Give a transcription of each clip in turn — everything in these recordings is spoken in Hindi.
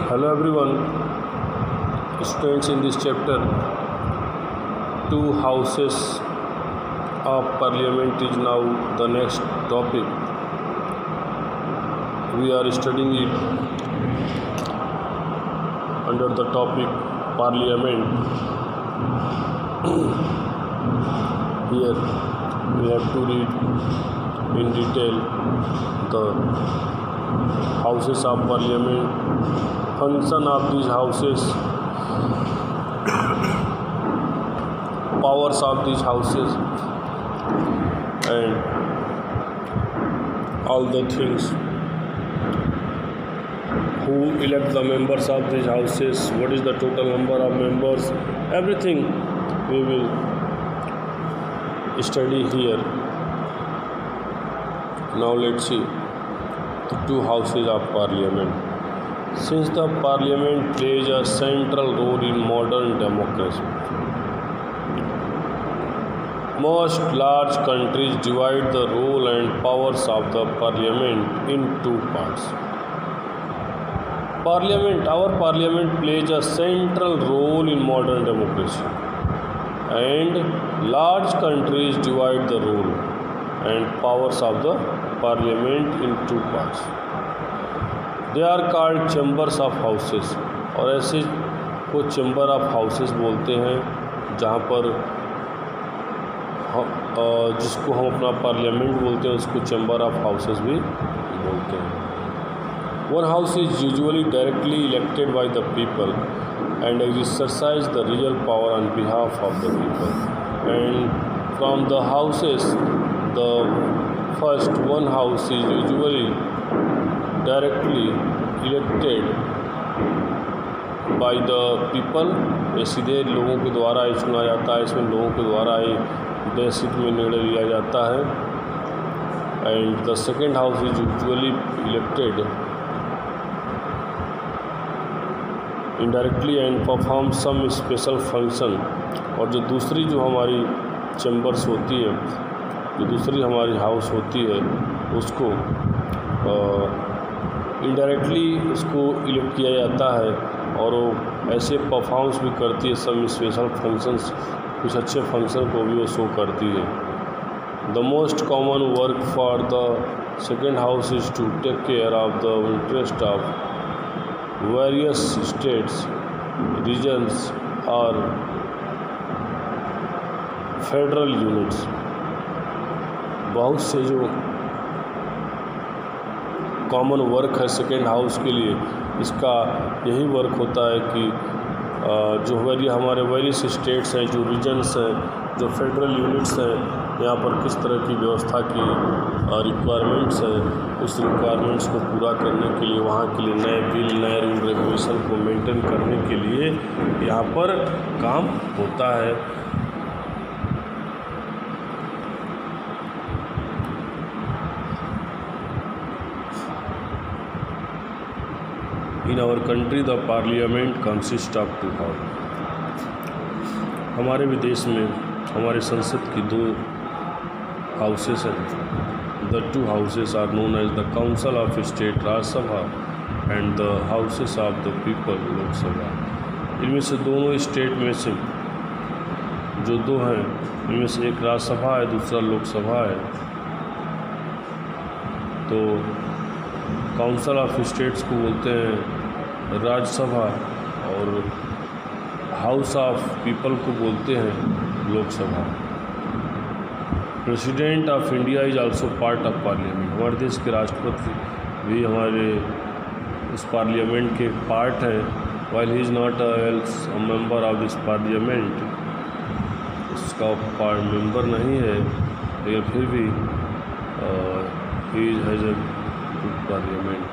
Hello everyone, students. In this chapter, two houses of parliament is now the next topic. We are studying it under the topic parliament. Here we have to read in detail the houses of parliament, function of these houses, powers of these houses, and all the things. Who elect the members of these houses, what is the total number of members, everything we will study here. Now let's see the two houses of parliament. Since the parliament plays a central role in modern democracy, most large countries divide the role and powers of the parliament in two parts. Our parliament plays a central role in modern democracy, and large countries divide the role and powers of the parliament in two parts. They are called chambers of houses, और ऐसे को चैम्बर ऑफ हाउसेस बोलते हैं जहाँ पर जिसको हम अपना पार्लियामेंट बोलते हैं उसको चैम्बर ऑफ हाउसेस भी बोलते हैं. One house is usually directly elected by the people and exercise the real power on behalf of the people. And from the houses, the first one house is usually directly elected by the people. ये सीधे लोगों के द्वारा ही चुना जाता है. इसमें लोगों के द्वारा ही देशहित में निर्णय लिया जाता है. And the second house is usually elected indirectly and perform some special function. और जो दूसरी जो हमारी चैम्बर्स होती है, जो दूसरी हमारी हाउस होती है, उसको इनडायरेक्टली उसको इलेक्ट किया जाता है और वो ऐसे परफॉर्म्स भी करती है सम स्पेशल फंक्शंस, कुछ अच्छे फंक्शन को भी वो शो करती है. The most common work for the second house is to take care of the interest of various states, regions or federal units. बहुत से जो कॉमन वर्क है सेकेंड हाउस के लिए, इसका यही वर्क होता है कि जो हमारे वेरियस स्टेट्स हैं, जो रीजन्स हैं, जो फेडरल यूनिट्स हैं, यहाँ पर किस तरह की व्यवस्था की रिक्वायरमेंट्स हैं, उस रिक्वायरमेंट्स को पूरा करने के लिए, वहाँ के लिए नए बिल, नए रूल रेगुलेशन को मेंटेन करने के लिए यहाँ पर काम होता है. In our country, the parliament consists of two houses. हमारे विदेश में हमारे संसद की दो हाउसेस हैं. The two houses are known as the Council of State राज्य सभा and the Houses of the People लोक सभा. इनमें से दोनों स्टेट में से जो दो हैं, इनमें से एक राज्यसभा है, दूसरा लोकसभा है. तो काउंसिल ऑफ स्टेट्स को बोलते हैं राज्यसभा और हाउस ऑफ पीपल को बोलते हैं Lok Sabha. President of India is also part of parliament. हमारे देश के राष्ट्रपति भी हमारे उस पार्लियामेंट के पार्ट हैं. While he is not a member of this parliament, उसका मेंबर नहीं है, लेकिन फिर भी he has a parliament.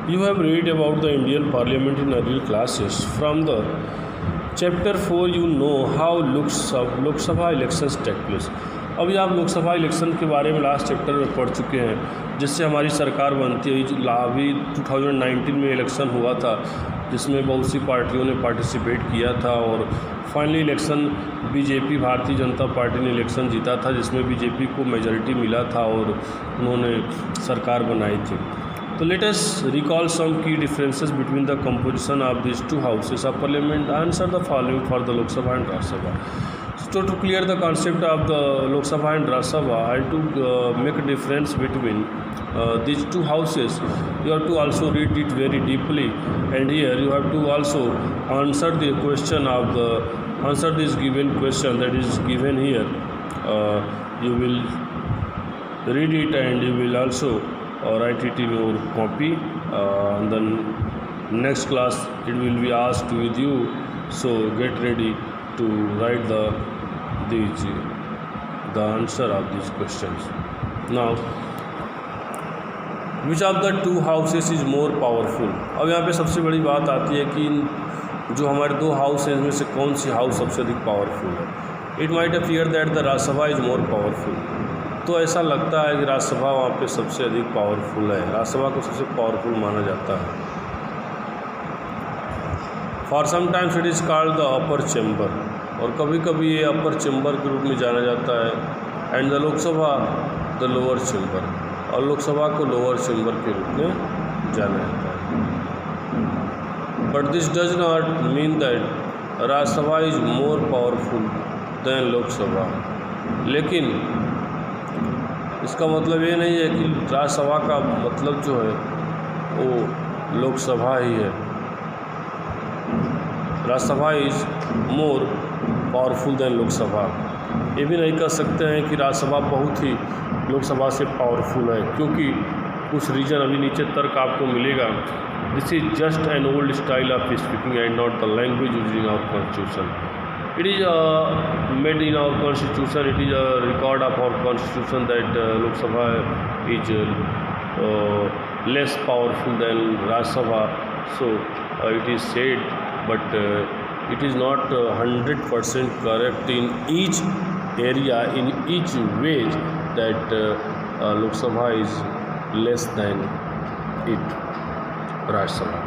You have read about the Indian Parliament in earlier classes. From the chapter 4 you know how Lok Sabha elections take place. अभी आप लोकसभा इलेक्शन के बारे में लास्ट चैप्टर में पढ़ चुके हैं, जिससे हमारी सरकार बनती है. अभी 2019 में इलेक्शन हुआ था जिसमें बहुत सी पार्टियों ने पार्टिसिपेट किया था और finally election BJP Bharatiya Janata party ने इलेक्शन जीता था, जिसमें बीजेपी को मेजॉरिटी मिला था और उन्होंने सरकार बनाई थी। तो लेट अस रिकॉल सम की differences between the composition of this to houses of parliament. Answer the following for the Lok Sabha and Rajya Sabha. So to clear the concept of the Lok Sabha and Rajya Sabha, I have to make a difference between these two houses. You have to also read it very deeply, and here you have to also answer the question of the answer this given question that is given here. You will read it and you will also write it in your copy, and then next class it will be asked with you, so get ready to write the answer of these questions. Now, which of the two houses is more powerful? अब यहाँ पे सबसे बड़ी बात आती है कि जो हमारे दो हाउस हैं इनमें से कौन सी हाउस सबसे अधिक पावरफुल है। It might appear that the Rajya Sabha is more powerful. तो ऐसा लगता है कि राज्यसभा वहाँ पे सबसे अधिक पावरफुल है, राज्यसभा को सबसे पावरफुल माना जाता है। For sometimes it is called the upper chamber, और कभी कभी ये अपर चैम्बर के रूप में जाना जाता है। And the Lok Sabha the lower chamber, और लोकसभा को लोअर चैम्बर के रूप में जाना जाता है। But this does not mean that Rajya Sabha is more powerful then Lok Sabha. लेकिन इसका मतलब ये नहीं है कि राज्यसभा का मतलब जो है वो लोकसभा ही है। Rajya Sabha is more powerful then Lok Sabha. ये भी नहीं कह सकते हैं कि राज्यसभा बहुत ही लोकसभा से पावरफुल है, क्योंकि कुछ रीजन अभी नीचे तर्क आपको मिलेगा। This is just an old style of speaking and not the language used in our constitution. It is made in our constitution. It is a record of our constitution that Lok Sabha is less powerful than Rajya Sabha. So it is said, but it is not 100% correct in each area, in each way that Lok Sabha is less than it Rajya Sabha.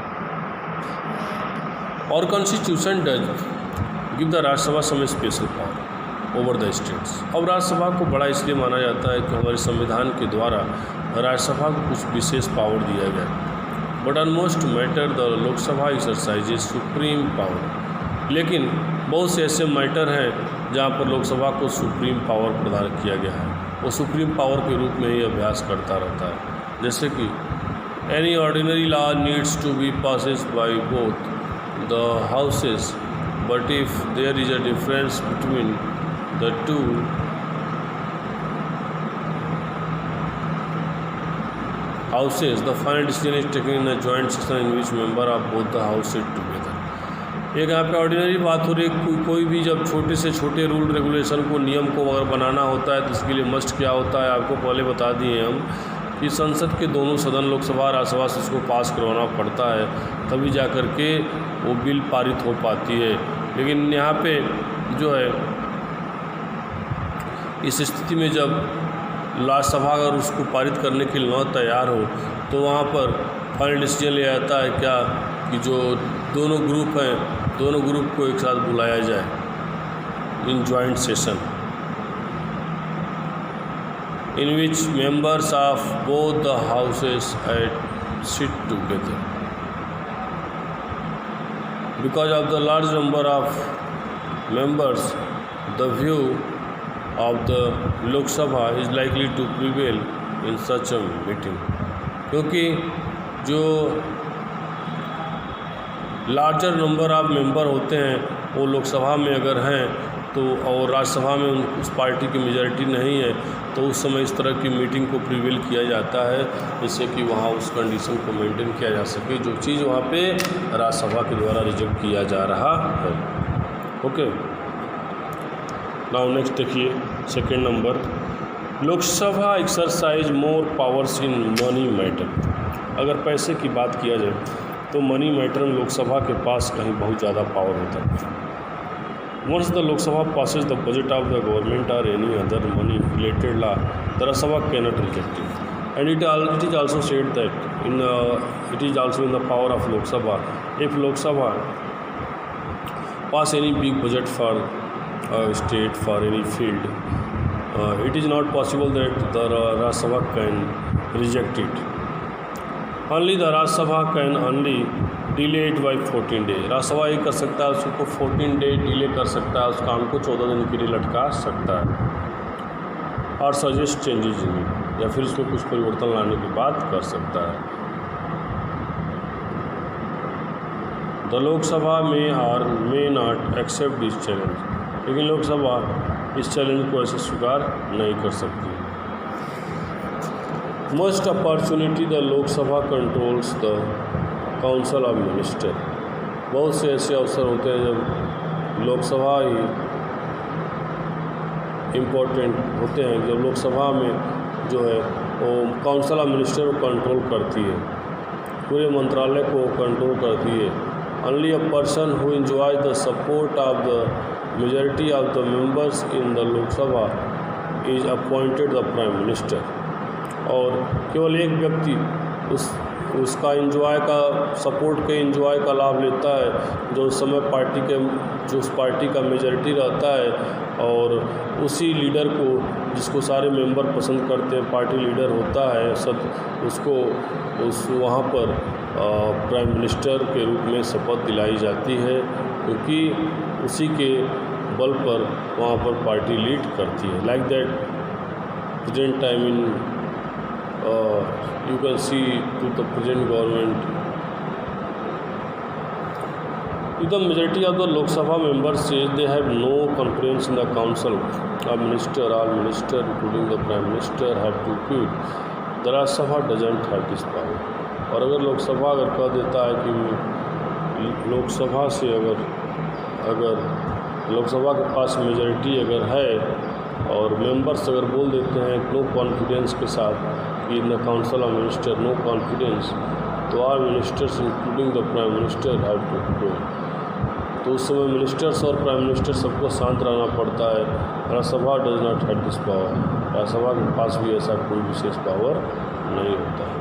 Our constitution does give the Rajya Sabha some special power over the states. अब राज्यसभा को बड़ा इसलिए माना जाता है कि हमारे संविधान के द्वारा राज्यसभा को कुछ विशेष पावर दिया गया है। But on most matter the Lok Sabha exercises supreme power. लेकिन बहुत से ऐसे मैटर हैं जहाँ पर लोकसभा को सुप्रीम पावर प्रदान किया गया है, वो सुप्रीम पावर के रूप में ही अभ्यास करता रहता है। जैसे कि any ordinary law needs to be passes by both the houses, but if there is a difference between the two houses, the final decision is taken in a joint session in which member of both the house sit together. एक यहाँ पे ऑर्डिनरी बात हो रही है, कोई भी जब छोटे से छोटे रूल रेगुलेशन को, नियम को अगर बनाना होता है तो इसके लिए मस्ट क्या होता है, आपको पहले बता दिए हम कि संसद के दोनों सदन लोकसभा राज्यसभा से उसको पास करवाना पड़ता है, तभी जा कर के वो बिल पारित हो पाती है। लेकिन यहाँ पे जो है इस स्थिति में जब राज्यसभा अगर उसको पारित करने के लिए न तैयार हो तो वहाँ पर फाइनल डिसीजन लिया जाता है क्या कि जो दोनों ग्रुप हैं, दोनों ग्रुप को एक साथ बुलाया जाए in joint session in which members of both the houses sit together. Because of the large number of members, the view of the Lok Sabha is likely to prevail in such a meeting. क्योंकि जो लार्जर नंबर ऑफ मेंबर होते हैं वो लोकसभा में अगर हैं तो, और राज्यसभा में उस पार्टी की मेजॉरिटी नहीं है, तो उस समय इस तरह की मीटिंग को प्रिवेल किया जाता है जिससे कि वहाँ उस कंडीशन को मेंटेन किया जा सके जो चीज़ वहाँ पे राज्यसभा के द्वारा रिजेक्ट किया जा रहा है। ओके, नाउ नेक्स्ट देखिए second number, Lok Sabha exercise more powers in money matter. अगर पैसे की बात किया जाए तो मनी मैटर में लोकसभा के पास कहीं बहुत ज़्यादा पावर होता है। Once the Lok Sabha passes the budget of the government or any other money related law, the Rajya Sabha cannot reject it. And it is also said that it is also in the power of Lok Sabha. If Lok Sabha pass any big budget for a state, for any field, it is not possible that the Rajya Sabha can reject it. Only the Rajya Sabha can only delay it by 14 days. Rajya Sabha ये कर सकता है, उसको 14 डे डिले कर सकता है, उस काम को 14 दिन के लिए लटका सकता है और सजेस्ट चेंजेस इन इट, या फिर उसमें कुछ परिवर्तन लाने की बात कर सकता है. द लोकसभा में और may not accept this challenge, लेकिन लोकसभा इस चैलेंज को ऐसे स्वीकार नहीं कर सकती. Must opportunity the Lok Sabha controls the council of minister. बहुत से ऐसे अवसर होते हैं जब लोकसभा ही इम्पोर्टेंट होते हैं, जब लोकसभा में जो है वो काउंसिल ऑफ मिनिस्टर को कंट्रोल करती है, पूरे मंत्रालय को कंट्रोल करती है. Only a person who enjoy the support of the majority of the members in the Lok Sabha is appointed the prime minister. और केवल एक व्यक्ति उसका इंजॉय का सपोर्ट के इंजॉय का लाभ लेता है जो उस समय उस पार्टी का मेजॉरिटी रहता है, और उसी लीडर को जिसको सारे मेंबर पसंद करते हैं, पार्टी लीडर होता है, सब उसको वहाँ पर प्राइम मिनिस्टर के रूप में शपथ दिलाई जाती है, क्योंकि उसी के बल पर वहाँ पर पार्टी लीड करती है. Like that present time in you can see to the present government, if the majority of the Lok Sabha members says they have no confidence in the council of minister, all minister including the prime minister have to quit. The Rajya Sabha doesn't have this power. और अगर लोकसभा अगर कह देता है कि लोकसभा से अगर लोकसभा के पास मेजॉरिटी अगर है और मेंबर्स अगर बोल देते हैं नो कॉन्फिडेंस के साथ in the council of minister no confidence, तो all ministers including the prime minister have to go. तो उस समय मिनिस्टर्स और प्राइम मिनिस्टर सबको शांत रहना पड़ता है. Rajya Sabha does not have this power. Rajya Sabha के पास भी ऐसा कोई विशेष पावर नहीं होता है.